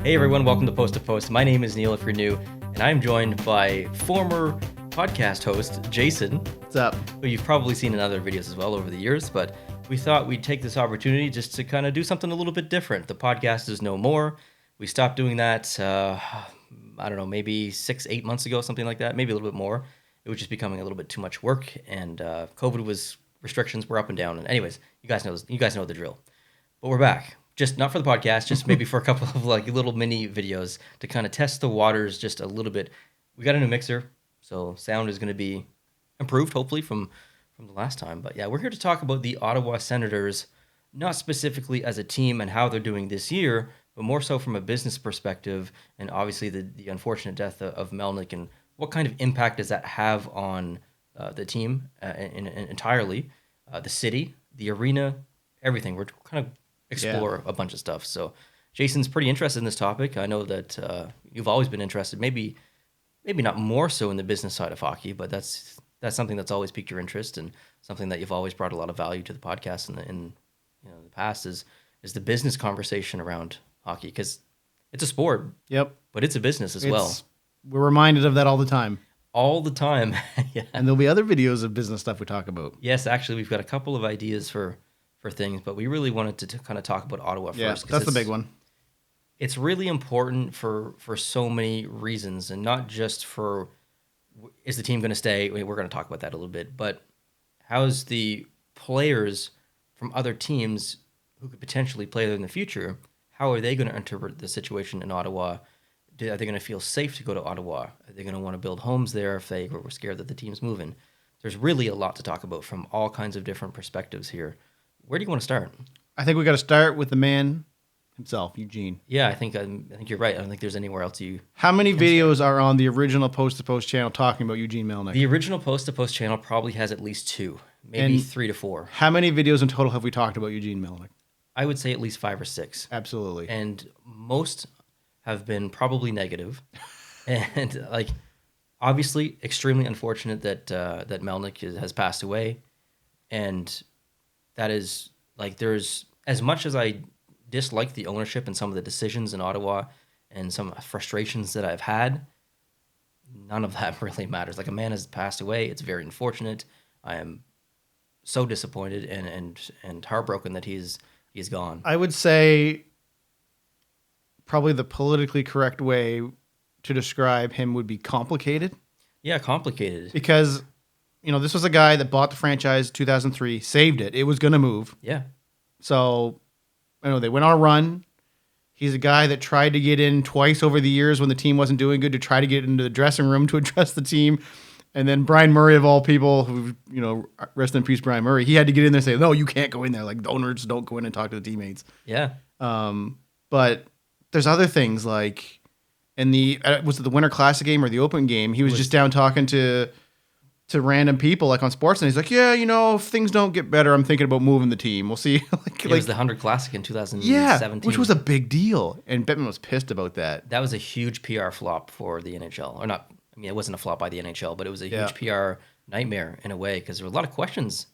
Hey everyone, welcome to Post to Post. My name is Neil if you're new, and I'm joined by former podcast host Jason. What's up? Who you've probably seen in other videos as well over the years, but we thought we'd take this opportunity just to kind of do something a little bit different. The podcast is no more. We stopped doing that, I don't know, maybe 6-8 months ago, something like that, maybe a little bit more. It was just becoming a little bit too much work, and restrictions were up and down. And anyways, you guys know the drill. But we're back. Just not for the podcast, just maybe for a couple of like little mini videos to kind of test the waters just a little bit. We got a new mixer, so sound is going to be improved, hopefully, from the last time. But yeah, we're here to talk about the Ottawa Senators, not specifically as a team and how they're doing this year, but more so from a business perspective, and obviously the unfortunate death of Melnyk, and what kind of impact does that have on the team entirely, the city, the arena, everything. We're kind of explore a bunch of stuff. So Jason's pretty interested in this topic. I know that you've always been interested, maybe not more so in the business side of hockey, but that's something that's always piqued your interest, and something that you've always brought a lot of value to the podcast in the past is the business conversation around hockey, because it's a sport. Yep. But it's a business as well. We're reminded of that all the time. All the time. Yeah. And there'll be other videos of business stuff we talk about. Yes, actually, we've got a couple of ideas for things, but we really wanted to kind of talk about Ottawa first. Yeah, that's the big one. It's really important for so many reasons, and not just for, is the team going to stay? We're going to talk about that a little bit, but how's the players from other teams who could potentially play there in the future, how are they going to enter the situation in Ottawa? Are they going to feel safe to go to Ottawa? Are they going to want to build homes there if they were scared that the team's moving? There's really a lot to talk about from all kinds of different perspectives here. Where do you want to start? I think we got to start with the man himself, Eugene. Yeah, I think you're right. I don't think there's anywhere else you. How many videos are on the original Post to Post channel talking about Eugene Melnyk? The original Post to Post channel probably has at least 2, maybe 3 to 4. How many videos in total have we talked about Eugene Melnyk? I would say at least 5 or 6. Absolutely. And most have been probably negative, and like obviously extremely unfortunate that Melnyk has passed away, and that is like, there's, as much as I dislike the ownership and some of the decisions in Ottawa and some frustrations that I've had, none of that really matters. Like, a man has passed away. It's very unfortunate. I am so disappointed and heartbroken that he's gone. I would say probably the politically correct way to describe him would be complicated. Yeah, complicated. Because, this was a guy that bought the franchise in 2003, saved it. It was going to move. Yeah. So, they went on a run. He's a guy that tried to get in twice over the years when the team wasn't doing good, to try to get into the dressing room to address the team. And then Brian Murray, of all people, who, rest in peace, Brian Murray, he had to get in there and say, no, you can't go in there. Like, the owners don't go in and talk to the teammates. Yeah. But there's other things, like in was it the Winter Classic game or the Open game? He was just down talking to random people, like on Sportsnet. He's like, yeah, if things don't get better, I'm thinking about moving the team. We'll see. It was the 100 Classic in 2017. Yeah, which was a big deal. And Bettman was pissed about that. That was a huge PR flop for the NHL. Or not, it wasn't a flop by the NHL, but it was a huge PR nightmare in a way, because there were a lot of questions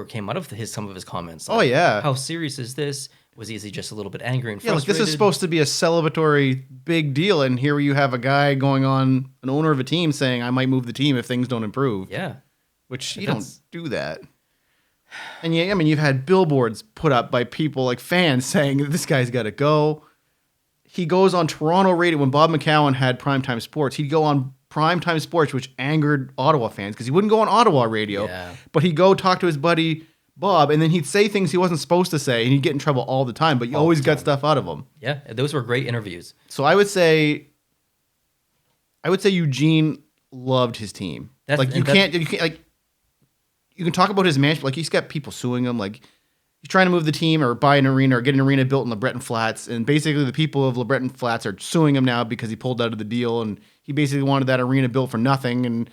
came out of some of his comments. Like, how serious is this? Is he just a little bit angry and frustrated? Yeah, like, this is supposed to be a celebratory big deal, and here you have a guy going on, an owner of a team, saying, I might move the team if things don't improve. Yeah. Which you don't do that. And you've had billboards put up by people, like fans, saying this guy's got to go. He goes on Toronto radio when Bob McCowan had Primetime Sports. He'd go on Primetime Sports, which angered Ottawa fans because he wouldn't go on Ottawa radio, but he'd go talk to his buddy Bob, and then he'd say things he wasn't supposed to say, and he'd get in trouble all the time, but you always got stuff out of him. Yeah, those were great interviews. So I would say Eugene loved his team. You can talk about his management, like he's got people suing him, like he's trying to move the team or buy an arena or get an arena built in LeBreton Flats, and basically the people of LeBreton Flats are suing him now because he pulled out of the deal, and he basically wanted that arena built for nothing, and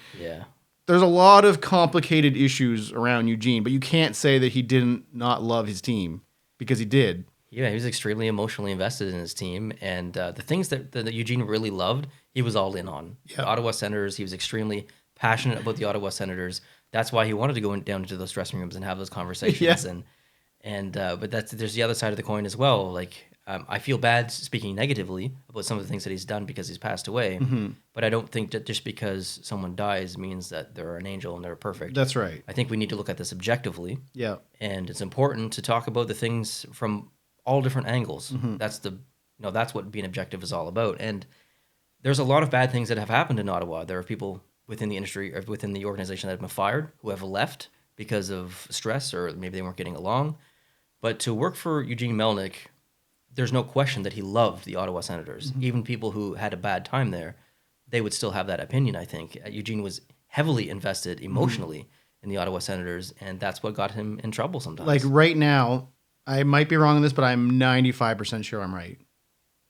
there's a lot of complicated issues around Eugene, but you can't say that he didn't not love his team, because he did. Yeah, he was extremely emotionally invested in his team, and the things that Eugene really loved, he was all in on. Yep. The Ottawa Senators, he was extremely passionate about the Ottawa Senators. That's why he wanted to go down into those dressing rooms and have those conversations. But there's the other side of the coin as well. Like, I feel bad speaking negatively about some of the things that he's done because he's passed away, but I don't think that just because someone dies means that they're an angel and they're perfect. That's right. I think we need to look at this objectively. Yeah. And it's important to talk about the things from all different angles. That's what being objective is all about. And there's a lot of bad things that have happened in Ottawa. There are people within the industry or within the organization that have been fired, who have left because of stress or maybe they weren't getting along. But to work for Eugene Melnyk, there's no question that he loved the Ottawa Senators. Even people who had a bad time there, they would still have that opinion, I think. Eugene was heavily invested emotionally in the Ottawa Senators, and that's what got him in trouble sometimes. Like right now, I might be wrong on this, but I'm 95% sure I'm right.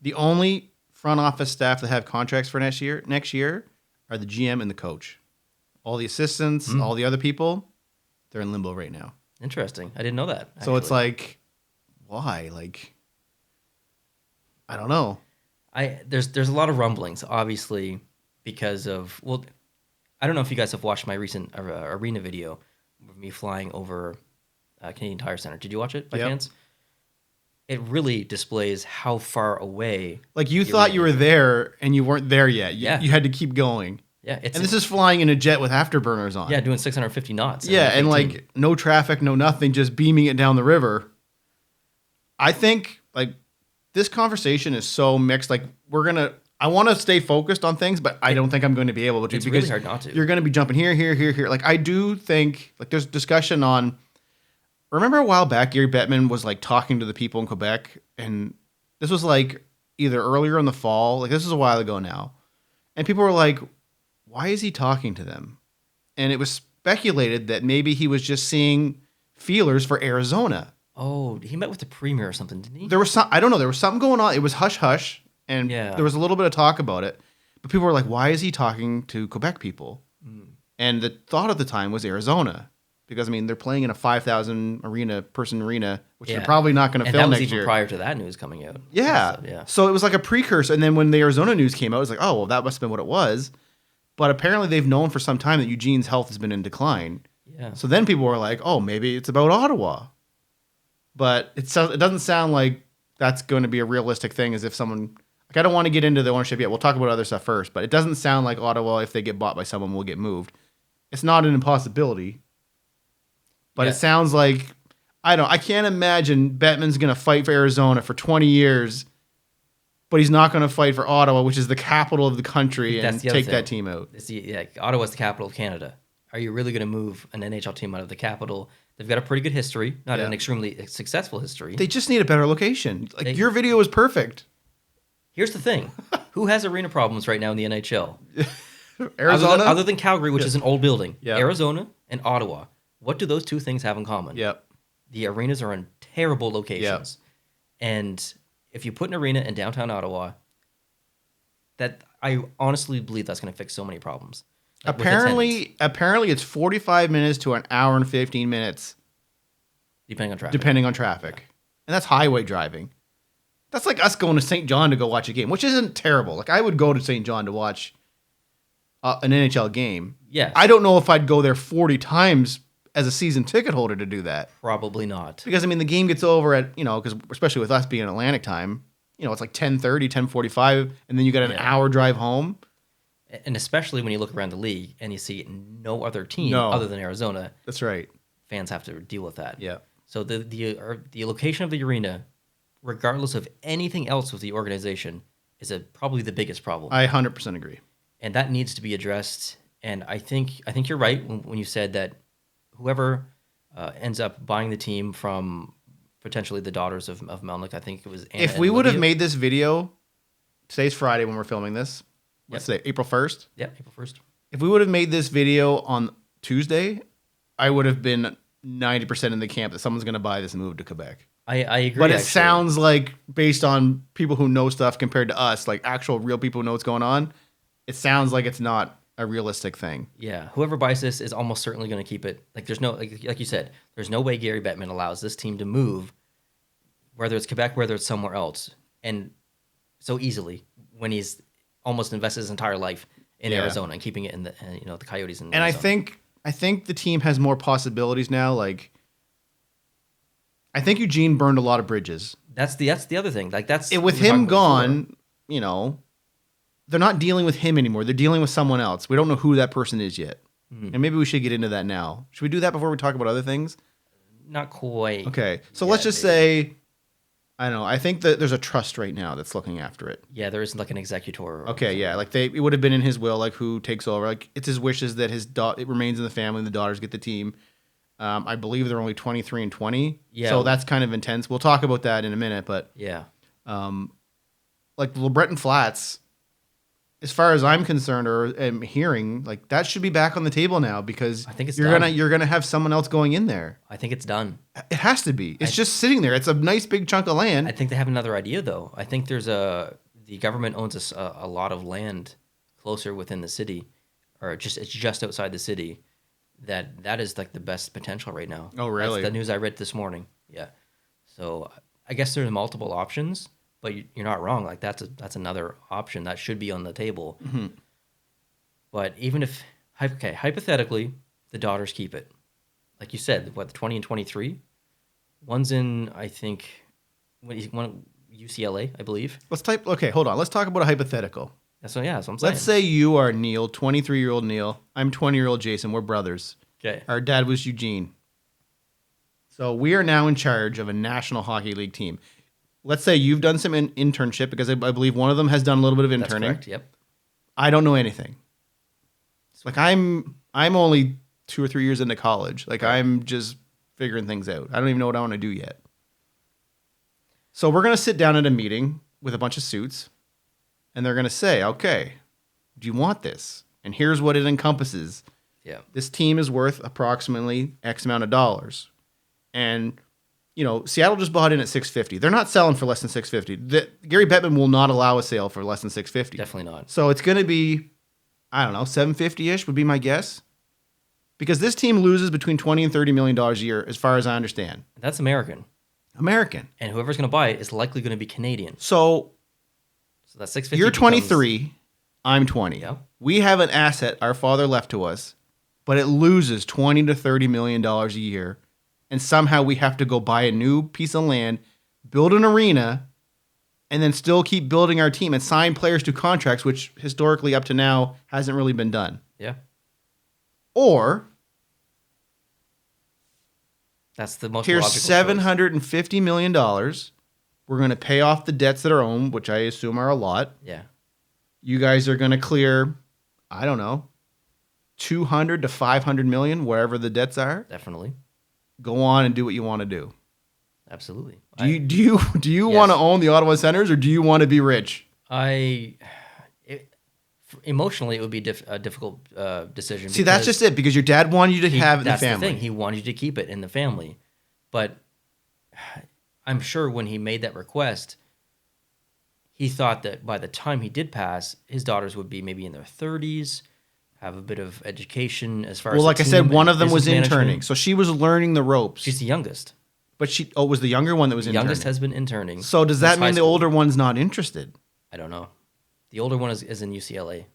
The only front office staff that have contracts for next year are the GM and the coach. All the assistants, all the other people, they're in limbo right now. Interesting. I didn't know that. So it's like, why? Like, I don't know. There's a lot of rumblings, obviously, because of, well, I don't know if you guys have watched my recent arena video of me flying over Canadian Tire Center. Did you watch it by chance? It really displays how far away. Like you thought you were there and you weren't there yet. You had to keep going. Yeah, and this is flying in a jet with afterburners on. Yeah, doing 650 knots. Yeah, and like no traffic, no nothing, just beaming it down the river. I think like this conversation is so mixed. Like I want to stay focused on things, but I don't think I'm going to be able to. It's really hard not to. You're going to be jumping here. Like I do think like there's discussion on. Remember a while back, Gary Bettman was like talking to the people in Quebec, and this was like either earlier in the fall. Like this is a while ago now, and people were like, "Why is he talking to them?" And it was speculated that maybe he was just seeing feelers for Arizona. Oh, he met with the premier or something, didn't he? There was I don't know. There was something going on. It was hush hush, and there was a little bit of talk about it. But people were like, "Why is he talking to Quebec people?" And the thought at the time was Arizona. Because, I mean, they're playing in a 5,000 person arena, which they're probably not going to fill next year. And that was even prior to that news coming out. Yeah. So it was like a precursor. And then when the Arizona news came out, it was like, oh, well, that must have been what it was. But apparently they've known for some time that Eugene's health has been in decline. Yeah. So then people were like, oh, maybe it's about Ottawa. But it doesn't sound like that's going to be a realistic thing, as if someone... Like, I don't want to get into the ownership yet. We'll talk about other stuff first. But it doesn't sound like Ottawa, if they get bought by someone, will get moved. It's not an impossibility. But it sounds like, I can't imagine Bettman's going to fight for Arizona for 20 years, but he's not going to fight for Ottawa, which is the capital of the country, and take that team out. Ottawa's the capital of Canada. Are you really going to move an NHL team out of the capital? They've got a pretty good history, not an extremely successful history. They just need a better location. Like your video is perfect. Here's the thing. Who has arena problems right now in the NHL? Arizona? Other than Calgary, which is an old building. Yeah. Arizona and Ottawa. What do those two things have in common? Yep. The arenas are in terrible locations. Yep. And if you put an arena in downtown Ottawa, that I honestly believe that's going to fix so many problems. Like apparently it's 45 minutes to an hour and 15 minutes. Depending on traffic. And that's highway driving. That's like us going to St. John to go watch a game, which isn't terrible. Like I would go to St. John to watch an NHL game. Yeah. I don't know if I'd go there 40 times as a season ticket holder to do that. Probably not. Because, I mean, the game gets over at, because especially with us being Atlantic time, it's like 10:30, 10:45, and then you got an hour drive home. And especially when you look around the league and you see no other team other than Arizona. That's right. Fans have to deal with that. Yeah. So the location of the arena, regardless of anything else with the organization, is probably the biggest problem. I 100% agree. And that needs to be addressed. And I think you're right when you said that whoever ends up buying the team from potentially the daughters of Melnyk, I think it was Anna. If we would have made this video, today's Friday when we're filming this, let's say April 1st. Yeah, April 1st. If we would have made this video on Tuesday, I would have been 90% in the camp that someone's going to buy this and move to Quebec. I agree. But it sounds like, based on people who know stuff compared to us, like actual real people who know what's going on, it sounds like it's not a realistic thing. Yeah, whoever buys this is almost certainly going to keep it. Like there's no, like you said, there's no way Gary Bettman allows this team to move, whether it's Quebec, whether it's somewhere else, and so easily when he's almost invested his entire life in Arizona and keeping it in the the Coyotes. And I think the team has more possibilities now. Like I think Eugene burned a lot of bridges. That's the other thing. Like that's With him gone, you know, they're not dealing with him anymore. They're dealing with someone else. We don't know who that person is yet. And maybe we should get into that now. Should we do that before we talk about other things? Not quite. Okay. So let's just say, I don't know. I think that there's a trust right now that's looking after it. Yeah, there isn't like an executor. Okay, yeah. Like it would have been in his will, like who takes over. Like it's his wishes that it remains in the family and the daughters get the team. I believe they're only 23 and 20. Yeah. So that's kind of intense. We'll talk about that in a minute. But yeah, like LeBreton Flats, as far as I'm concerned or am hearing, like that should be back on the table now because I think it's you're gonna have someone else going in there. I think it's done. It has to be. It's just sitting there. It's a nice big chunk of land. I think they have another idea though. I think the government owns a lot of land closer within the city, or it's just outside the city. That is like the best potential right now. Oh, really? That's the news I read this morning. Yeah. So I guess there's multiple options. But you're not wrong. Like that's another option that should be on the table. Mm-hmm. But even if hypothetically, the daughters keep it, like you said, what the 20 and 23, one's in I think one UCLA, I believe. Okay, hold on. Let's talk about a hypothetical. That's what I'm saying. Let's say you are Neil, 23-year-old Neil. I'm 20-year-old Jason. We're brothers. Okay. Our dad was Eugene. So we are now in charge of a National Hockey League team. Let's say you've done some internship because I believe one of them has done a little bit of interning. That's correct. Yep. I don't know anything. Like I'm only 2 or 3 years into college. Like I'm just figuring things out. I don't even know what I want to do yet. So we're going to sit down at a meeting with a bunch of suits and they're going to say, okay, do you want this? And here's what it encompasses. Yeah. This team is worth approximately X amount of dollars. And you know, Seattle just bought in at $650. They're not selling for less than $650. Gary Bettman will not allow a sale for less than $650. Definitely not. So it's going to be, I don't know, $750-ish would be my guess. Because this team loses between $20 and $30 million a year, as far as I understand. That's American. American. And whoever's going to buy it is likely going to be Canadian. So that's $650. You're 23. I'm 20. Yeah. We have an asset our father left to us, but it loses $20 to $30 million a year. And somehow we have to go buy a new piece of land, build an arena, and then still keep building our team and sign players to contracts, which historically up to now hasn't really been done. Yeah. Or that's the most here's logical $750 million. We're going to pay off the debts that are owed, which I assume are a lot. Yeah. You guys are going to clear, I don't know, 200 to 500 million, wherever the debts are. Definitely. Go on and do what you want to do. Absolutely. Do you Yes. want to own the Ottawa Senators or do you want to be rich? Emotionally, it would be a difficult decision. See, that's just it because your dad wanted you to have it in the family. That's the thing. He wanted you to keep it in the family. But I'm sure when he made that request, he thought that by the time he did pass, his daughters would be maybe in their 30s, have a bit of education as far as. Well, like I said, one of them was business interning, management. so she was learning the ropes. She's the youngest. But it was the younger one that was The interning. youngest has been interning. So does that mean the older one's not interested? I don't know. The older one is in UCLA.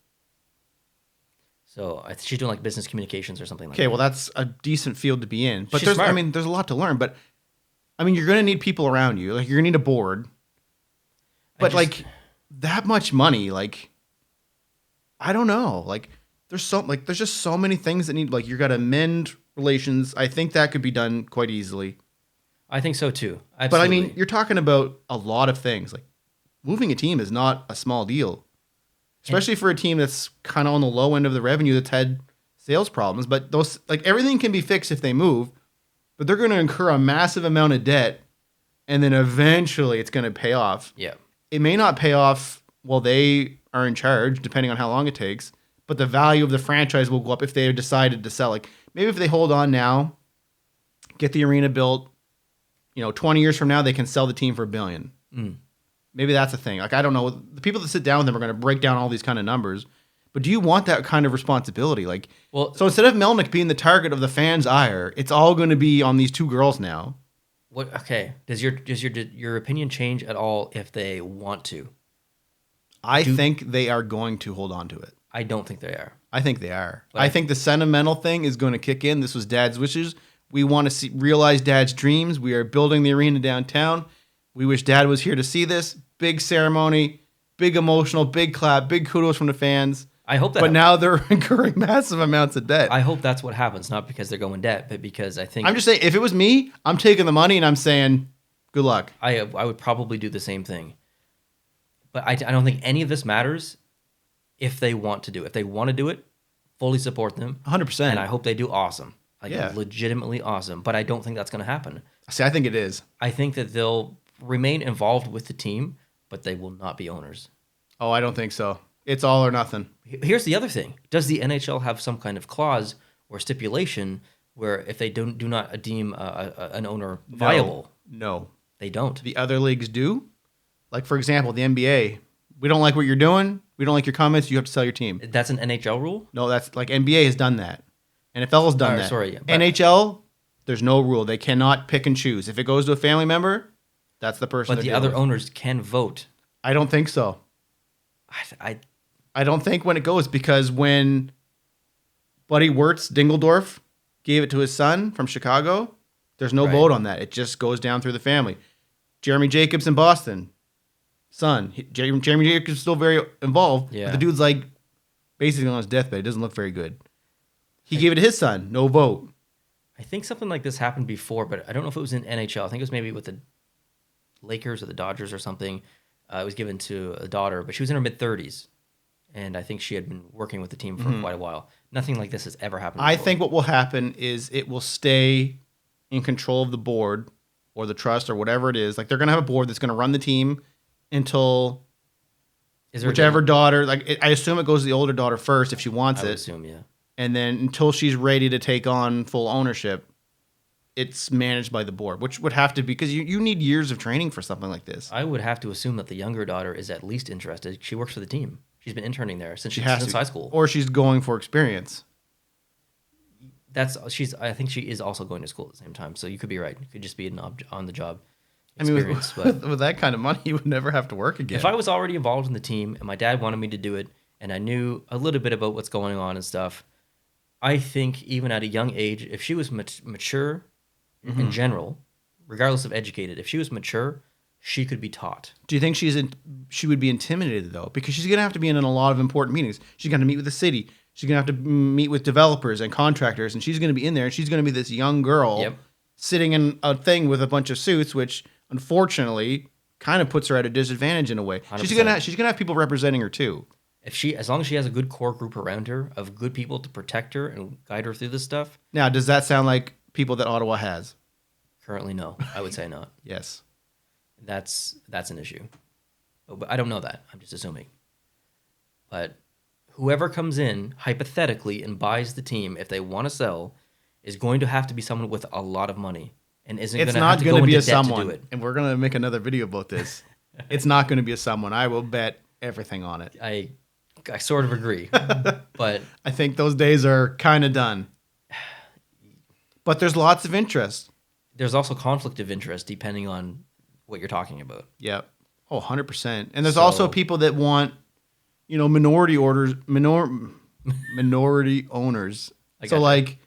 So she's doing like business communications or something like that. Okay, well that's a decent field to be in. But She's smart. there's a lot to learn. But I mean, you're going to need people around you. Like you're going to need a board. But like that much money, like I don't know. Like there's just so many things that need, like you got to mend relations. I think that could be done quite easily. I think so too. Absolutely. But I mean, you're talking about a lot of things. Like moving a team is not a small deal, especially for a team that's kind of on the low end of the revenue that's had sales problems. But those, like everything can be fixed if they move, but they're going to incur a massive amount of debt, and then eventually it's going to pay off. Yeah. It may not pay off while they are in charge, depending on how long it takes, but the value of the franchise will go up if they decided to sell. Like maybe if they hold on now, get the arena built, 20 years from now, they can sell the team for $1 billion. Maybe that's a thing. Like, I don't know. The people that sit down with them are going to break down all these kind of numbers. But do you want that kind of responsibility? Like, well, so instead of Melnick being the target of the fans' ire, it's all going to be on these two girls now. What? Okay. Does your opinion change at all if they want to? I think they are going to hold on to it. I don't think they are. I think they are. I think the sentimental thing is going to kick in. This was Dad's wishes. We want to realize Dad's dreams. We are building the arena downtown. We wish Dad was here to see this. Big ceremony, big emotional, big clap, big kudos from the fans. I hope that. But now they're incurring massive amounts of debt. I hope that's what happens, not because they're going debt, but because I think... I'm just saying, if it was me, I'm taking the money and I'm saying, good luck. I would probably do the same thing. But I don't think any of this matters if they want to do it. If they want to do it, fully support them. 100%. And I hope they do awesome. Legitimately awesome. But I don't think that's going to happen. See, I think it is. I think that they'll remain involved with the team, but they will not be owners. Oh, I don't think so. It's all or nothing. Here's the other thing. Does the NHL have some kind of clause or stipulation where if they do not deem an owner viable? No. They don't. The other leagues do. Like, for example, the NBA. We don't like what you're doing. We don't like your comments. You have to sell your team. That's an NHL rule? No, that's like NBA has done that. NFL has done that. Sorry. NHL, there's no rule. They cannot pick and choose. If it goes to a family member, that's the person. But the other owners can vote. I don't think so. I don't think when it goes, because when Buddy Wirtz Dingeldorf gave it to his son from Chicago, there's no vote on that. It just goes down through the family. Jeremy Jacobs in Boston, son. Jeremy Jacobs is still very involved. Yeah. But the dude's like basically on his deathbed. It doesn't look very good. He gave it to his son. No vote. I think something like this happened before, but I don't know if it was in NHL. I think it was maybe with the Lakers or the Dodgers or something. It was given to a daughter, but she was in her mid-30s. And I think she had been working with the team for quite a while. Nothing like this has ever happened before. I think what will happen is it will stay in control of the board or the trust or whatever it is. Like, they're going to have a board that's going to run the team until whichever daughter, like, I assume it goes to the older daughter first if she wants it. I would assume, yeah. And then until she's ready to take on full ownership, it's managed by the board, which would have to be, because you need years of training for something like this. I would have to assume that the younger daughter is at least interested. She works for the team. She's been interning there since high school. Or she's going for experience. I think she is also going to school at the same time. So you could be right. It could just be an on-the-job experience. I mean, with that kind of money, you would never have to work again. If I was already involved in the team and my dad wanted me to do it, and I knew a little bit about what's going on and stuff, I think even at a young age, if she was mature in general, regardless of educated, if she was mature, she could be taught. Do you think she would be intimidated, though? Because she's going to have to be in a lot of important meetings. She's going to meet with the city. She's going to have to meet with developers and contractors, and she's going to be in there, and she's going to be this young girl sitting in a thing with a bunch of suits, which, unfortunately, kind of puts her at a disadvantage in a way. 100%. She's going to have people representing her, too. As long as she has a good core group around her of good people to protect her and guide her through this stuff. Now, does that sound like people that Ottawa has? Currently, no. I would say not. Yes. That's an issue. But I don't know that. I'm just assuming. But whoever comes in, hypothetically, and buys the team, if they want to sell, is going to have to be someone with a lot of money. And isn't going to have to go into debt to do it. And we're going to make another video about this. It's not going to be a someone. I will bet everything on it. I sort of agree. But I think those days are kind of done. But there's lots of interest. There's also conflict of interest depending on what you're talking about. Yep. Oh, 100%. And there's also people that want, minority owners. So like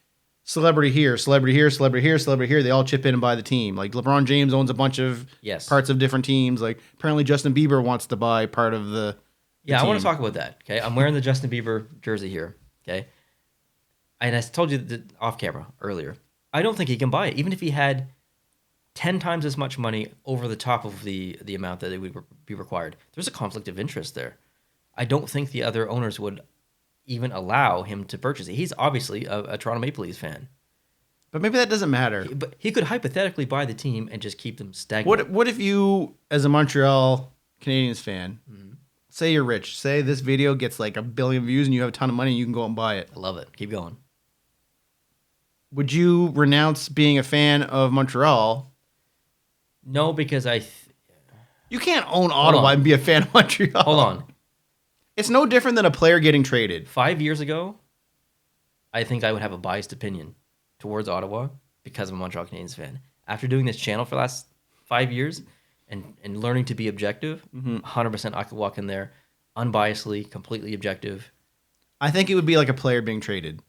celebrity here, celebrity here, celebrity here, celebrity here, they all chip in and buy the team. Like LeBron James owns a bunch of parts of different teams. Like apparently Justin Bieber wants to buy part of the team. I want to talk about that. Okay. I'm wearing the Justin Bieber jersey here. Okay. And I told you off camera earlier, I don't think he can buy it. Even if he had 10 times as much money over the top of the amount that it would be required. There's a conflict of interest there. I don't think the other owners would even allow him to purchase it. He's obviously a Toronto Maple Leafs fan. But maybe that doesn't matter. But he could hypothetically buy the team and just keep them stagnant. What if you, as a Montreal Canadiens fan, say you're rich, say this video gets like 1 billion views and you have a ton of money and you can go and buy it. I love it. Keep going. Would you renounce being a fan of Montreal? No, because you can't own Ottawa and be a fan of Montreal. Hold on. It's no different than a player getting traded. 5 years ago, I think I would have a biased opinion towards Ottawa because I'm a Montreal Canadiens fan. After doing this channel for the last 5 years and learning to be objective, 100% I could walk in there unbiasedly, completely objective. I think it would be like a player being traded.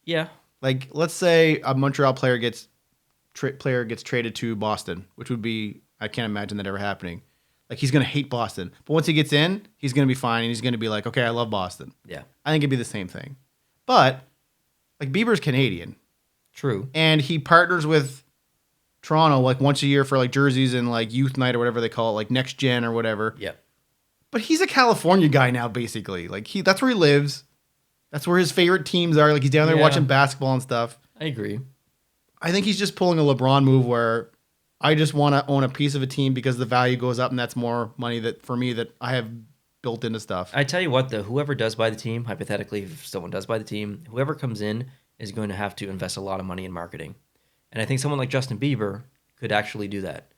Yeah. Like, let's say a Montreal player gets traded to Boston, which would be, I can't imagine that ever happening. Like, he's going to hate Boston. But once he gets in, he's going to be fine. And he's going to be like, okay, I love Boston. Yeah. I think it'd be the same thing. But, like, Bieber's Canadian. True. And he partners with Toronto, like, once a year for, like, jerseys and, like, youth night or whatever they call it, like, next gen or whatever. Yeah. But he's a California guy now, basically. Like, that's where he lives. That's where his favorite teams are. Like, he's down there watching basketball and stuff. I agree. I think he's just pulling a LeBron move where I just want to own a piece of a team because the value goes up and that's more money that for me that I have built into stuff. I tell you what, though, whoever does buy the team, hypothetically, if someone does buy the team, whoever comes in is going to have to invest a lot of money in marketing. And I think someone like Justin Bieber could actually do that.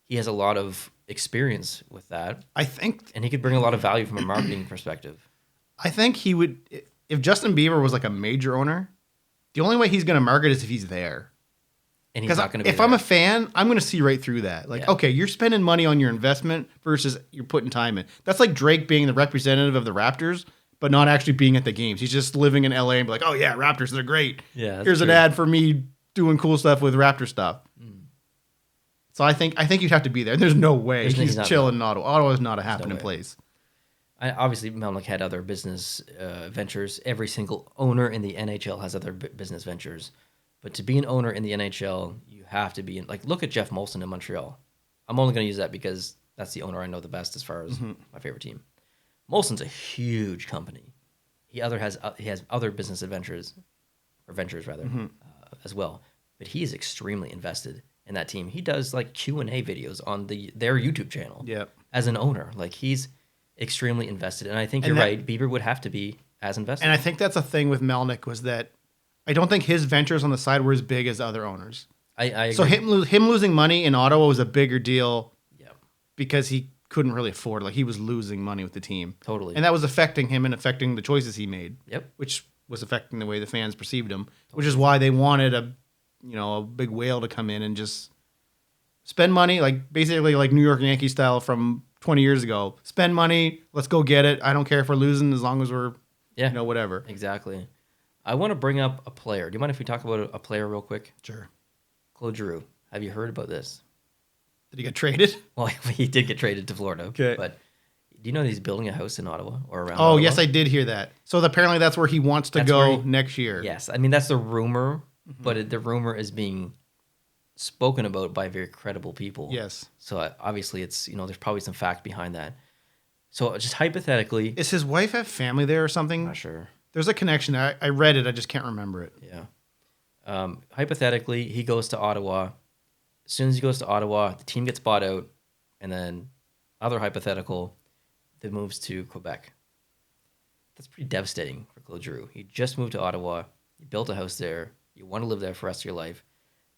He has a lot of experience with that. And he could bring a lot of value from a marketing perspective. I think he would, if Justin Bieber was like a major owner, the only way he's going to market is if he's there. And he's not going to be if I'm a fan, I'm going to see right through that. Like, okay, you're spending money on your investment versus you're putting time in. That's like Drake being the representative of the Raptors, but not actually being at the games. He's just living in LA and be like, oh yeah, Raptors, they're great. Yeah, here's an ad for me doing cool stuff with Raptor stuff. So I think you'd have to be there. There's no way he's chilling in Ottawa. Ottawa is not a happening place. Obviously, Melnick had other business ventures. Every single owner in the NHL has other business ventures. But to be an owner in the NHL, you have to be in. Like, look at Jeff Molson in Montreal. I'm only going to use that because that's the owner I know the best as far as my favorite team. Molson's a huge company. He has other business ventures as well. But he is extremely invested in that team. He does like Q&A videos on their YouTube channel. Yeah. As an owner, like he's extremely invested, and I think you're right. Bieber would have to be as invested. And I think that's a thing with Melnick was that I don't think his ventures on the side were as big as other owners. I agree. So him losing money in Ottawa was a bigger deal. Yeah. Because he couldn't really afford. Like he was losing money with the team. Totally. And that was affecting him and affecting the choices he made. Yep. Which was affecting the way the fans perceived him. Totally. Which is why they wanted a big whale to come in and just spend money, like basically like New York Yankees style from 20 years ago. Spend money, let's go get it. I don't care if we're losing as long as we're, whatever. Exactly. I want to bring up a player. Do you mind if we talk about a player real quick? Sure. Claude Giroux. Have you heard about this? Did he get traded? Well, he did get traded to Florida. Okay. But do you know that he's building a house in Ottawa or around Ottawa? Yes, I did hear that. So apparently that's where he wants to go next year. Yes. I mean, that's the rumor, but the rumor is being spoken about by very credible people. Yes. So obviously it's, there's probably some fact behind that. So just hypothetically. Is his wife have family there or something? Not sure. There's a connection. I read it. I just can't remember it. Yeah. Hypothetically, he goes to Ottawa. As soon as he goes to Ottawa, the team gets bought out. And then other hypothetical, that moves to Quebec. That's pretty devastating for Claude Giroux. He just moved to Ottawa. You built a house there. You want to live there for the rest of your life.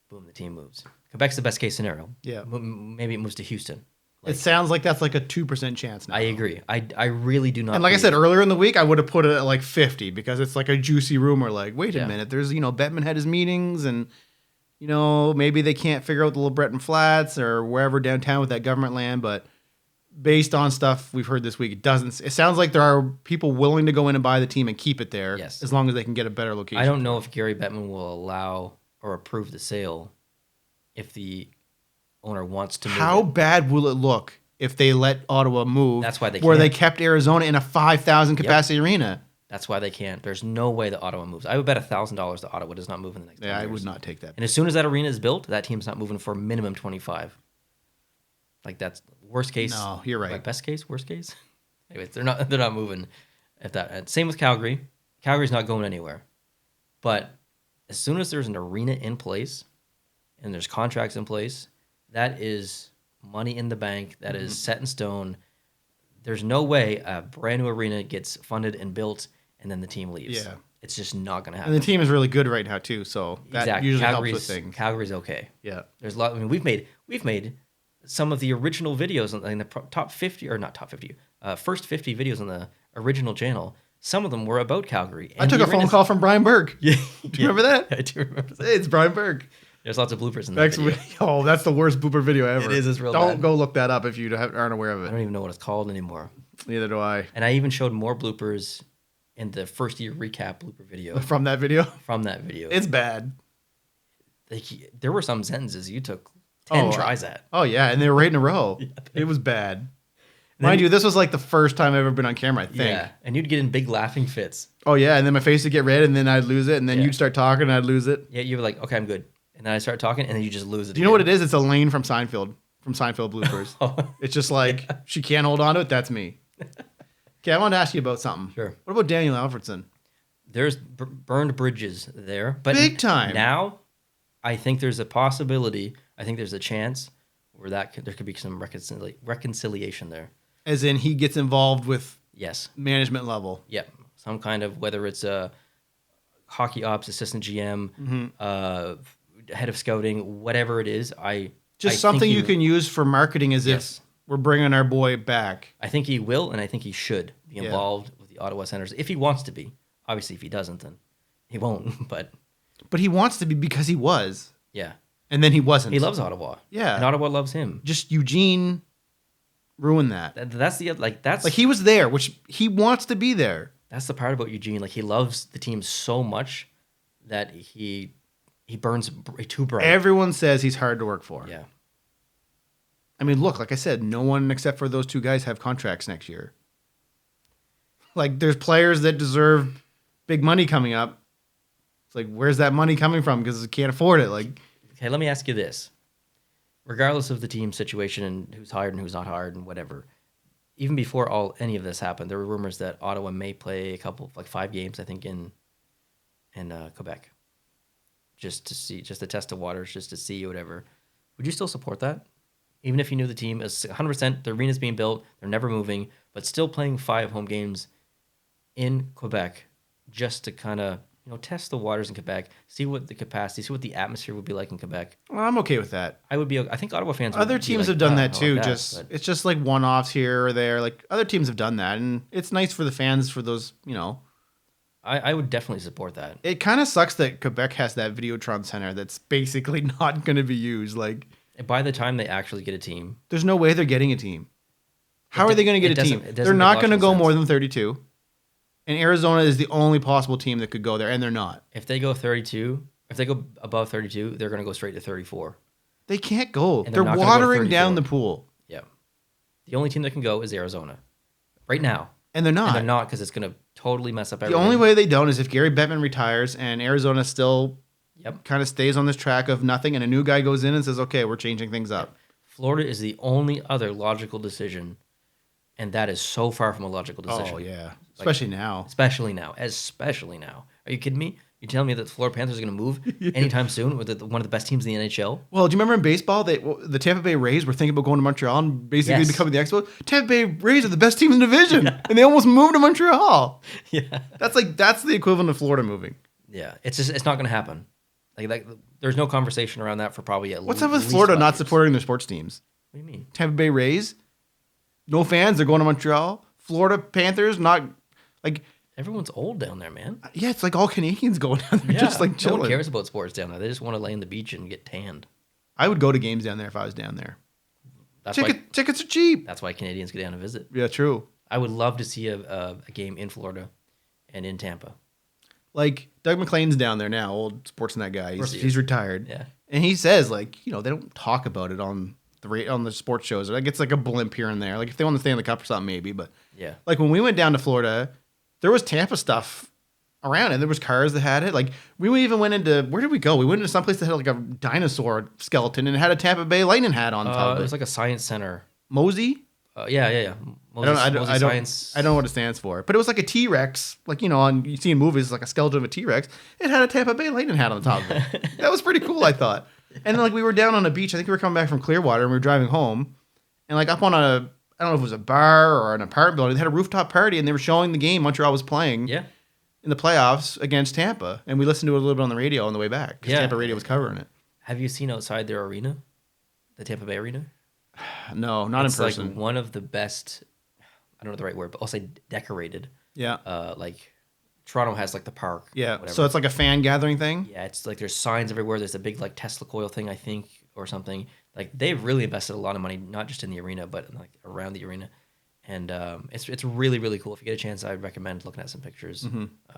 Boom, the team moves. Quebec's the best case scenario. Yeah. Maybe it moves to Houston. It sounds like that's like a 2% chance now. I agree. I really do not. And like I said earlier in the week, I would have put it at like 50 because it's like a juicy rumor. Like, wait a minute, there's Bettman had his meetings and maybe they can't figure out the LeBreton Flats or wherever downtown with that government land, but based on stuff we've heard this week, it doesn't. It sounds like there are people willing to go in and buy the team and keep it there. Yes. As long as they can get a better location. I don't know if Gary Bettman will allow or approve the sale if the owner wants to move. How bad will it look if they let Ottawa move? That's why they where they kept Arizona in a 5,000 capacity arena. That's why they can't. There's no way that Ottawa moves. I would bet $1,000 that Ottawa does not move in the next 10 years. I would not take that. And as soon as that arena is built, that team's not moving for minimum 25. Like that's worst case. No, you're right. Like best case, worst case. Anyways, they're not moving. If that. And same with Calgary. Calgary's not going anywhere. But as soon as there's an arena in place and there's contracts in place, that is money in the bank. That is set in stone. There's no way a brand new arena gets funded and built and then the team leaves. Yeah. It's just not going to happen. And the team is really good right now too, so that usually helps with things. Calgary's okay. Yeah. There's a lot. I mean, we've made some of the original videos in the top 50 or not top 50, first 50 videos on the original channel. Some of them were about Calgary. I took a phone call from Brian Berg. Yeah. Do you remember that? I do remember that. It's Brian Berg. There's lots of bloopers in that video. Oh, that's the worst blooper video ever. It is. It's real Don't bad. go look that up if you aren't aware of it. I don't even know what it's called anymore. Neither do I. And I even showed more bloopers in the first year recap blooper video From that video. from that video. It's bad. There were some sentences you took 10 tries at. Oh, yeah. And they were right in a row. It was bad. Mind you, this was like the first time I've ever been on camera, I think. Yeah, and you'd get in big laughing fits. Oh, yeah. And then my face would get red, and then I'd lose it. And then you'd start talking, and I'd lose it. Yeah, you were like, okay, I'm good. And then I start talking, and then you just lose it. Do you know what it is? It's Elaine from Seinfeld bloopers. It's just like, she can't hold on to it. That's me. Okay, I wanted to ask you about something. Sure. What about Daniel Alfredson? There's burned bridges there. But Big time. Now, I think there's a possibility, I think there's a chance where there could be some reconciliation there. As in, he gets involved with Yes. management level. Yep. Some kind of, whether it's a hockey ops assistant GM, head of scouting, whatever it is, I Something think you can use for marketing as Yes. if we're bringing our boy back. I think he will, and I think he should be involved with the Ottawa Senators if he wants to be. Obviously, if he doesn't, then he won't. But he wants to be because he was. yeah, And then he wasn't. he loves Ottawa. Yeah. And Ottawa loves him. Just Eugene ruined that. That's Like, he was there, which he wants to be there. that's the part about Eugene. Like, he loves the team so much that he burns too bright. Everyone says he's hard to work for. Yeah. I mean, look, like I said, no one except for those two guys have contracts next year. Like, there's players that deserve big money coming up. It's like, where's that money coming from? Because they can't afford it. Like, Okay, let me ask you this. Regardless of the team situation and who's hired and who's not hired and whatever, even before any of this happened, there were rumors that Ottawa may play a couple, like 5 games, I think, in Quebec, just to test the waters, just to see whatever. Would you still support that, even if you knew the team is 100%? The arena's being built, they're never moving, but still playing 5 home games in Quebec, just to kind of test the waters in Quebec, see what the capacity, see what the atmosphere would be like in Quebec. well, I'm okay with that. I think Ottawa fans. Would Other be teams like, have done "Oh, that I too. like that," Just but- it's just like one-offs here or there. Like, other teams have done that, and it's nice for the fans for those. I would definitely support that. It kind of sucks that Quebec has that Videotron Center that's basically not going to be used. Like, By the time they actually get a team, there's no way they're getting a team. How are they going to get a team? it doesn't They're make not going to logical go more sense. than 32. And Arizona is the only possible team that could go there, and they're not. if they go 32, if they go above 32, they're going to go straight to 34. They can't go. And They're they're not gonna go to watering down 34. the pool, Yeah, the only team that can go is Arizona, right now. and they're not. And they're not because it's going to totally mess up The everything. only way they don't is if Gary Bettman retires and Arizona still Yep. kind of stays on this track of nothing, and a new guy goes in and says, "Okay, we're changing things up." Florida is the only other logical decision, and that is so far from a logical decision. Oh yeah, especially now. Especially now. Are you kidding me? You telling me that the Florida Panthers are going to move anytime soon with one of the best teams in the NHL? Well, do you remember in baseball the Tampa Bay Rays were thinking about going to Montreal and basically Yes. becoming the Expos? Tampa Bay Rays are the best team in the division, and they almost moved to Montreal. Yeah. That's the equivalent of Florida moving. Yeah. It's not going to happen. Like there's no conversation around that for probably at What's least up with 5 Florida not years. supporting their sports teams? What do you mean? Tampa Bay Rays, no fans. They're going to Montreal. Florida Panthers, not like. Everyone's old down there, man. Yeah, it's like all Canadians going down there, just like no chilling. one cares about sports down there. They just want to lay on the beach and get tanned. I would go to games down there if I was down there. That's why Tickets are cheap. that's why Canadians go down to visit. Yeah, true. I would love to see a game in Florida and in Tampa. Like, Doug McLean's down there now, old Sportsnet guy. course he He's is. retired. Yeah. And he says, like, they don't talk about it on the sports shows. Like, it's like a blimp here and there. Like, if they want to stay in the cup or something, maybe. But Yeah. like when we went down to Florida, there was Tampa stuff around, and there was cars that had it. Like, we even went into, where did we go? We went into some place that had like a dinosaur skeleton and it had a Tampa Bay Lightning hat on top It of it. was like a science center. Mosey? Yeah. I Moses Science. don't know what it stands for, but it was like a T-Rex, like, you see in movies, like a skeleton of a T-Rex. It had a Tampa Bay Lightning hat on the top of it. That was pretty cool, I thought. And then, like, we were down on a beach. I think we were coming back from Clearwater, and we were driving home, and like up on I don't know if it was a bar or an apartment building. They had a rooftop party, and they were showing the game Montreal was playing Yeah. in the playoffs against Tampa, and we listened to it a little bit on the radio on the way back because Yeah. Tampa radio was covering it. Have you seen outside their arena? The Tampa Bay Arena? No, not It's in person. like one of the best, I don't know the right word, but I'll say decorated. Yeah, Like Toronto has like the park. yeah. whatever. So it's like a fan gathering thing. Yeah, it's like there's signs everywhere. There's a big like Tesla coil thing, I think, or something. Like they've really invested a lot of money, not just in the arena, but like around the arena. And it's really, really cool. If you get a chance, I'd recommend looking at some pictures.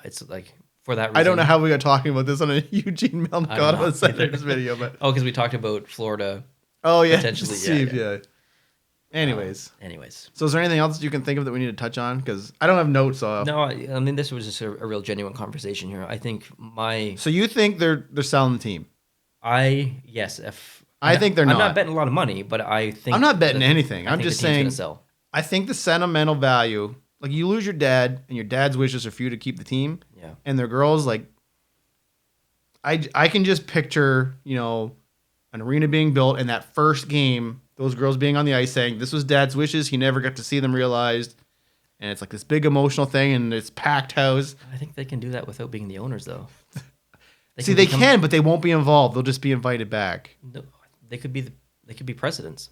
It's like, for that reason. I don't know how we got talking about this on a Eugene Melnicott Senators video, but because we talked about Florida. Oh yeah, potentially, Steve, yeah. Anyways, so is there anything else you can think of that we need to touch on? Because I don't have notes. So no, I mean this was just a real genuine conversation here. I think So you think they're selling the team? Yes. I think they're not. I'm not betting a lot of money, but I think I'm not betting anything. I'm think just the team's saying. gonna sell. I think the sentimental value, like you lose your dad, and your dad's wishes are for you to keep the team. Yeah. And their girls, like, I can just picture, an arena being built and that first game, those girls being on the ice saying, this was dad's wishes. He never got to see them realized. And it's like this big emotional thing and it's packed house. I think they can do that without being the owners, though. They can, but they won't be involved. They'll just be invited back. No, they could be presidents.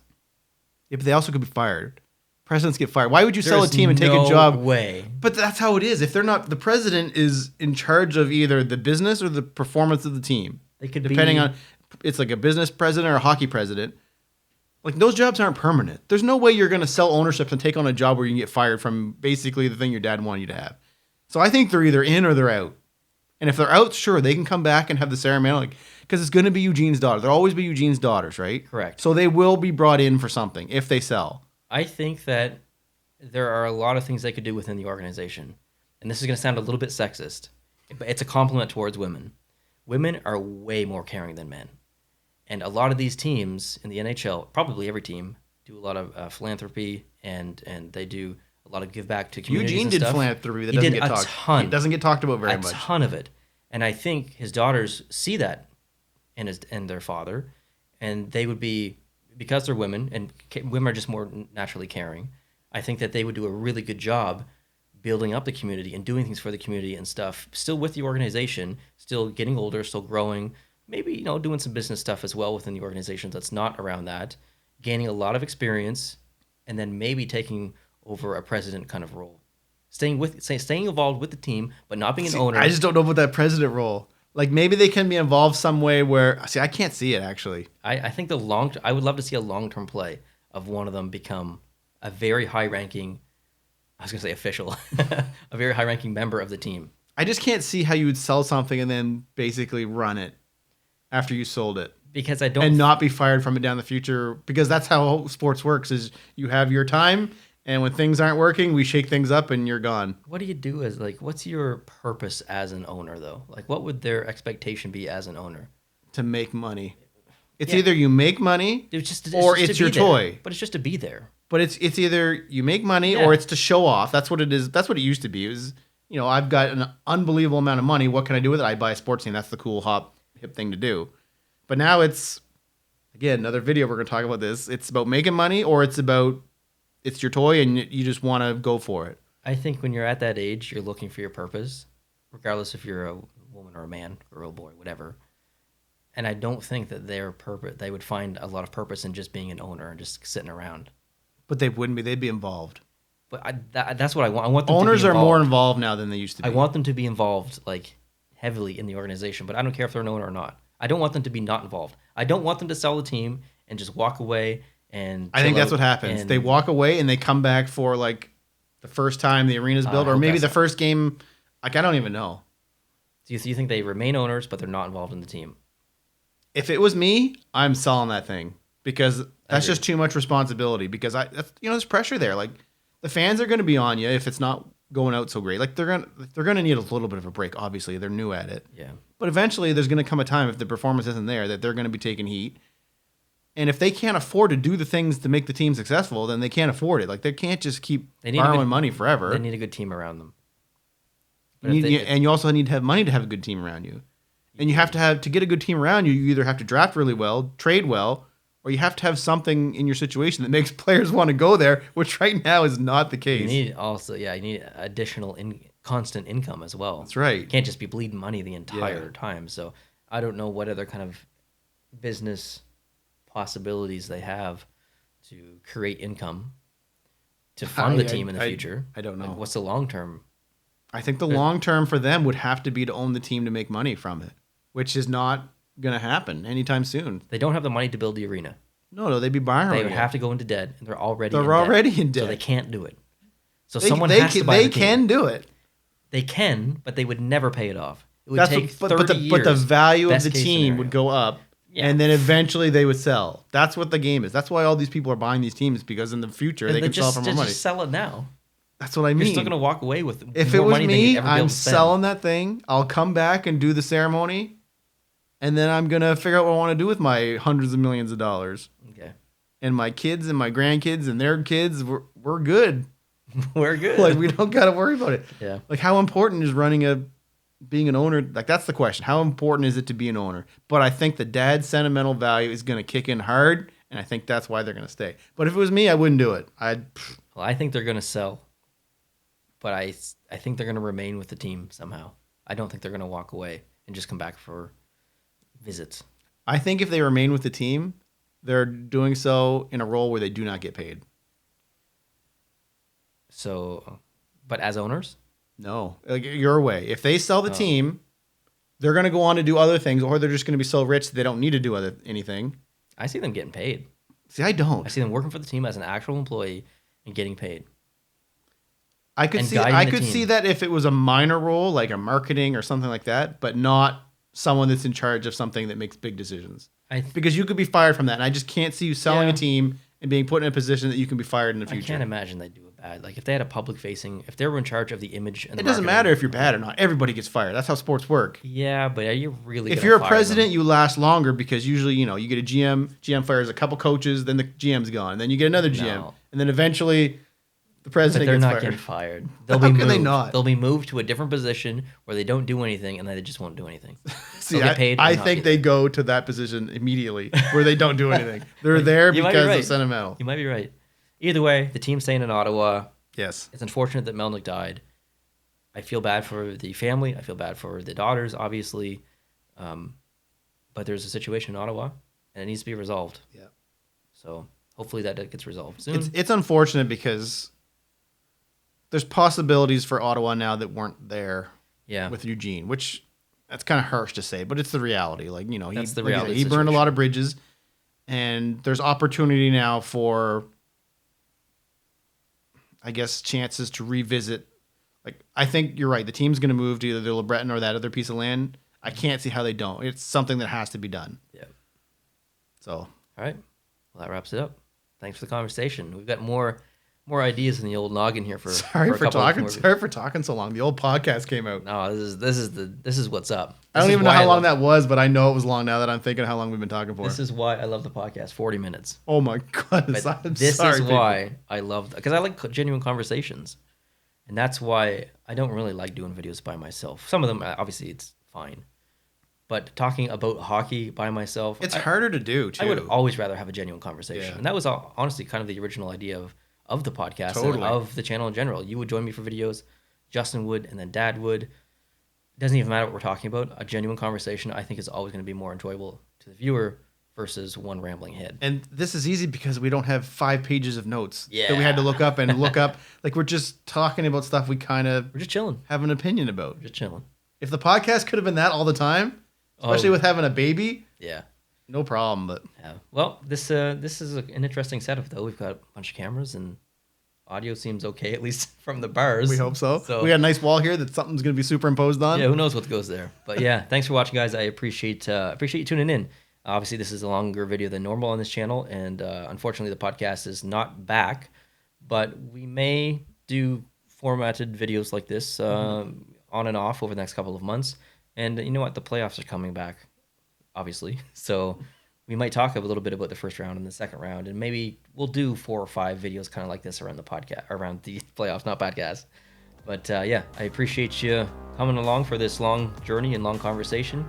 Yeah, but they also could be fired. Presidents get fired. Why would you sell a team and take a job? Way. But that's how it is. If they're not, the president is in charge of either the business or the performance of the team. They could depending on, it's like a business president or a hockey president. Like those jobs aren't permanent. There's no way you're going to sell ownership and take on a job where you can get fired from basically the thing your dad wanted you to have. So I think they're either in or they're out. And if they're out, sure, they can come back and have the ceremony, because it's going to be Eugene's daughter. There'll always be Eugene's daughters, right? Correct. So they will be brought in for something if they sell. I think that there are a lot of things they could do within the organization. And this is going to sound a little bit sexist, but it's a compliment towards women. Women are way more caring than men. And a lot of these teams in the NHL, probably every team, do a lot of philanthropy and they do a lot of give back to communities. Eugene and did stuff. philanthropy that He doesn't did get a talked. ton. It doesn't get talked about very much. A ton of it. And I think his daughters see that in their father, and they would be, because they're women, and women are just more naturally caring, I think that they would do a really good job building up the community and doing things for the community and stuff, still with the organization, still getting older, still growing, maybe doing some business stuff as well within the organization that's not around that, gaining a lot of experience, and then maybe taking over a president kind of role. Staying involved with the team, but not being an owner. I just don't know about that president role. Like maybe they can be involved some way where, I can't see it actually. I think I would love to see a long-term play of one of them become a very high-ranking, I was going to say official, a very high-ranking member of the team. I just can't see how you would sell something and then basically run it after you sold it. Because I don't... And not be fired from it down the future, because that's how sports works, is you have your time, and when things aren't working, we shake things up and you're gone. What do you do as, what's your purpose as an owner, though? What would their expectation be as an owner? To make money. It's either you make money or it's your toy. But it's just to be there. But it's either you make money or it's to show off. That's what it is. That's what it used to be. It was, I've got an unbelievable amount of money. What can I do with it? I buy a sports team. That's the cool, hip thing to do. But now it's, again, another video we're going to talk about this. It's about making money, or it's your toy and you just want to go for it. I think when you're at that age, you're looking for your purpose, regardless if you're a woman or a man or a boy, whatever. And I don't think that they would find a lot of purpose in just being an owner and just sitting around. But they wouldn't be. They'd be involved. But that's what I want. I want them Owners to be involved. are more involved now than they used to be. I want them to be involved heavily in the organization, but I don't care if they're an owner or not. I don't want them to be not involved. I don't want them to sell the team and just walk away and I think that's what happens. They walk away and they come back for the first time the arena's built, or maybe the first game. I don't even know. Do you think they remain owners, but they're not involved in the team? If it was me, I'm selling that thing, because that's just too much responsibility. Because there's pressure there. The fans are going to be on you if it's not going out so great. They're gonna need a little bit of a break. Obviously, they're new at it. Yeah. But eventually, there's going to come a time, if the performance isn't there, that they're going to be taking heat. And if they can't afford to do the things to make the team successful, then they can't afford it. They can't just keep borrowing money forever. They need a good team around them. And you also need to have money to have a good team around you. And you have to get a good team around you, you either have to draft really well, trade well, or you have to have something in your situation that makes players want to go there, which right now is not the case. You need additional constant income as well. That's right. You can't just be bleeding money the entire time. So I don't know what other kind of business possibilities they have to create income to fund the team in the future. I don't know. What's the long term? I think the long term for them would have to be to own the team to make money from it, which is not going to happen anytime soon. They don't have the money to build the arena. No, they'd be borrowing. They would have to go into debt, and they're already in debt. So they can't do it. So someone has to buy the team. They can do it. They can, but they would never pay it off. It would That's take 30 years. But the value of Best the case team scenario. would go up, Yeah. and then eventually they would sell. That's what the game is. That's why all these people are buying these teams, because in the future And they can sell for more money. Just sell it now. That's what I You're mean. still going to walk away with If more it was money than you'd me, ever be able I'm to spend. selling that thing. I'll come back and do the ceremony, and then I'm gonna figure out what I want to do with my hundreds of millions of dollars. Okay. And my kids and my grandkids and their kids, we're good. We're good. Like, we don't got to worry about it. Yeah. Like, how important is being an owner? Like, that's the question. How important is it to be an owner? But I think the dad's sentimental value is going to kick in hard, and I think that's why they're going to stay. But if it was me, I wouldn't do it. Well, I think they're going to sell, but I think they're going to remain with the team somehow. I don't think they're going to walk away and just come back for visits. I think if they remain with the team, they're doing so in a role where they do not get paid. So, but as owners? No, like your way. If they sell the team, they're going to go on to do other things, or they're just going to be so rich that they don't need to do anything. I see them getting paid. See, I don't. I see them working for the team as an actual employee and getting paid. I could see that if it was a minor role, like a marketing or something like that, but not someone that's in charge of something that makes big decisions. Because you could be fired from that, and I just can't see you selling a team and being put in a position that you can be fired in the future. I can't imagine they'd do it bad. Like if they had a public facing, if they were in charge of the image and the it doesn't marketing, matter if you're bad or not. Everybody gets fired. That's how sports work. Yeah, but are you really? If you're a president, you last longer because usually, you get a GM fires a couple coaches, then the GM's gone, and then you get another GM, and then eventually the president they're gets not fired. getting fired. How can they not? They'll be moved to a different position where they don't do anything, and then they just won't do anything. See, get paid I think they go to that position immediately where they don't do anything. They're there because of sentimental. You might be right. Either way, the team's staying in Ottawa. Yes. It's unfortunate that Melnick died. I feel bad for the family. I feel bad for the daughters, obviously. But there's a situation in Ottawa, and it needs to be resolved. Yeah. So hopefully that gets resolved soon. It's unfortunate because there's possibilities for Ottawa now that weren't there with Eugene, which that's kind of harsh to say, but it's the reality. Like, that's the reality. He burned a lot of bridges, and there's opportunity now for, I guess, chances to revisit. Like, I think you're right. The team's going to move to either the LeBreton or that other piece of land. I can't see how they don't. It's something that has to be done. Yeah. So. All right. Well, that wraps it up. Thanks for the conversation. We've got more ideas in the old noggin here for. Sorry for talking so long. The old podcast came out. No, this is what's up. I don't even know how long that was, but I know it was long now that I'm thinking how long we've been talking for. This is why I love the podcast. 40 minutes. Oh my goodness! This is why I love, because I like genuine conversations, and that's why I don't really like doing videos by myself. Some of them, obviously, it's fine, but talking about hockey by myself, it's harder to do too. I would always rather have a genuine conversation, and that was honestly kind of the original idea of the podcast and of the channel in general. You would join me for videos, Justin would, and then Dad would. It doesn't even matter what we're talking about. A genuine conversation, I think, is always going to be more enjoyable to the viewer versus one rambling head. And this is easy because we don't have 5 pages of notes that we had to look up and look up. Like, we're just talking about stuff we're just chilling, have an opinion about. We're just chilling. If the podcast could have been that all the time, especially with having a baby, no problem. But well, this is an interesting setup though. We've got a bunch of cameras and audio seems okay, at least from the bars. We hope so. We got a nice wall here that something's going to be superimposed on. Yeah, who knows what goes there. But yeah, thanks for watching, guys. I appreciate you tuning in. Obviously, this is a longer video than normal on this channel, and unfortunately, the podcast is not back. But we may do formatted videos like this on and off over the next couple of months. And you know what? The playoffs are coming back, obviously. So we might talk a little bit about the first round and the second round, and maybe we'll do 4 or 5 videos kind of like this around the podcast, around the playoffs, not podcast. But yeah, I appreciate you coming along for this long journey and long conversation.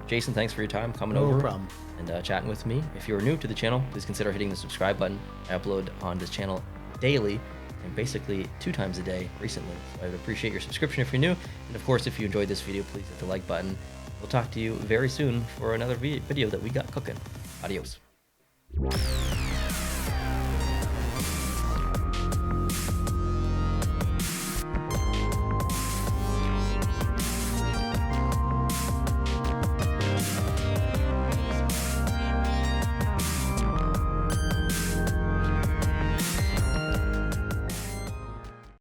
Jason, thanks for your time coming over. No problem. And chatting with me. If you're new to the channel, please consider hitting the subscribe button. I upload on this channel daily and basically 2 times a day recently. So I would appreciate your subscription if you're new. And of course, if you enjoyed this video, please hit the like button. We'll talk to you very soon for another video that we got cooking. Adios.